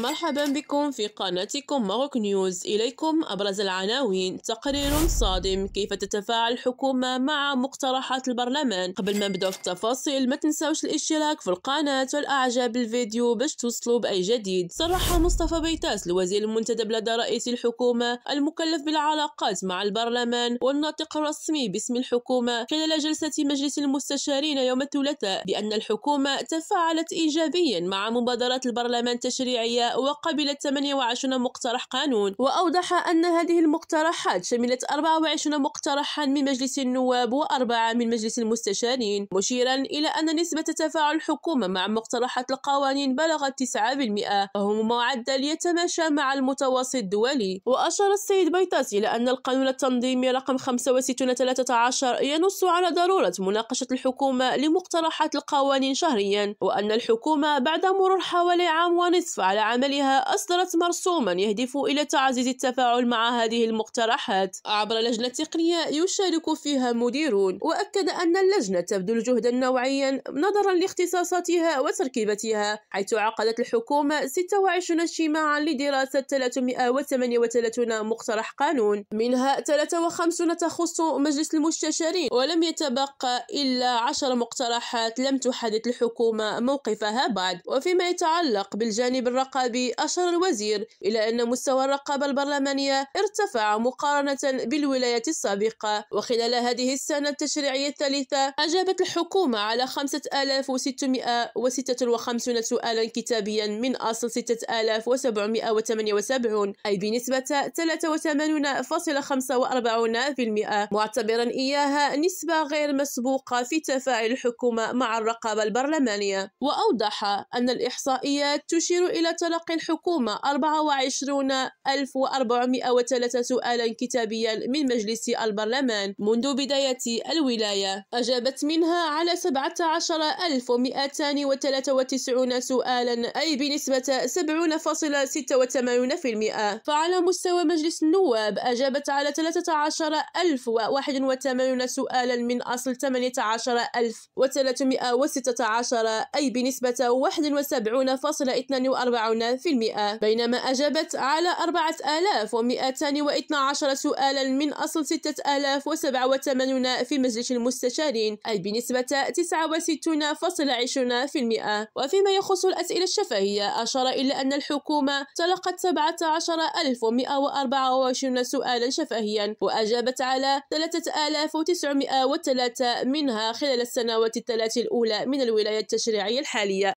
مرحبا بكم في قناتكم ماروك نيوز. إليكم أبرز العناوين. تقرير صادم: كيف تتفاعل الحكومة مع مقترحات البرلمان؟ قبل ما نبدأ في التفاصيل ما تنسوش الاشتراك في القناة والإعجاب بالفيديو باش توصلوا بأي جديد. صرح مصطفى بيطاس الوزير المنتدب لدى رئيس الحكومة المكلف بالعلاقات مع البرلمان والناطق الرسمي باسم الحكومة خلال جلسة مجلس المستشارين يوم الثلاثاء بأن الحكومة تفاعلت إيجابيا مع مبادرات البرلمان التشريعية وقبلت 28 مقترح قانون. وأوضح أن هذه المقترحات شملت 24 مقترحا من مجلس النواب و4 من مجلس المستشارين، مشيرا إلى أن نسبة تفاعل الحكومة مع مقترحات القوانين بلغت 9%، وهو معدل يتماشى مع المتوسط الدولي. وأشار السيد بيطاس إلى أن القانون التنظيمي رقم 65/13 ينص على ضرورة مناقشة الحكومة لمقترحات القوانين شهريا، وأن الحكومة بعد مرور حوالي عام ونصف على عملها أصدرت مرسوما يهدف إلى تعزيز التفاعل مع هذه المقترحات عبر لجنة تقنية يشارك فيها مديرون. وأكد أن اللجنة تبذل جهدا نوعيا نظرا لاختصاصاتها وتركيبتها، حيث عقدت الحكومة 26 اجتماعا لدراسة 338 مقترح قانون، منها 53 تخص مجلس المستشارين، ولم يتبقى إلا 10 مقترحات لم تحدد الحكومة موقفها بعد. وفيما يتعلق بالجانب الرقابي، أشار الوزير إلى أن مستوى الرقابة البرلمانية ارتفع مقارنة بالولايات السابقة، وخلال هذه السنة التشريعية الثالثة أجابت الحكومة على 5656 سؤالا كتابيا من أصل 6778، أي بنسبة 83.45%، معتبرا إياها نسبة غير مسبوقة في تفاعل الحكومة مع الرقابة البرلمانية. وأوضح أن الإحصائيات تشير إلى تلقي الحكومة 24403 سؤالا كتابيا من مجلس البرلمان منذ بداية الولاية، أجابت منها على 17293 سؤالا، أي بنسبة 70.86%. فعلى مستوى مجلس النواب أجابت على 13081 سؤالا من أصل 18316، أي بنسبة 71.42%، بينما أجابت على 4212 سؤالا من أصل 6087 في مجلس المستشارين، أي بنسبة 69.20%. وفيما يخص الأسئلة الشفهية، أشار إلى أن الحكومة تلقت 17124 سؤالا شفهيا، وأجابت على 3903 منها خلال السنوات الثلاث الأولى من الولاية التشريعية الحالية.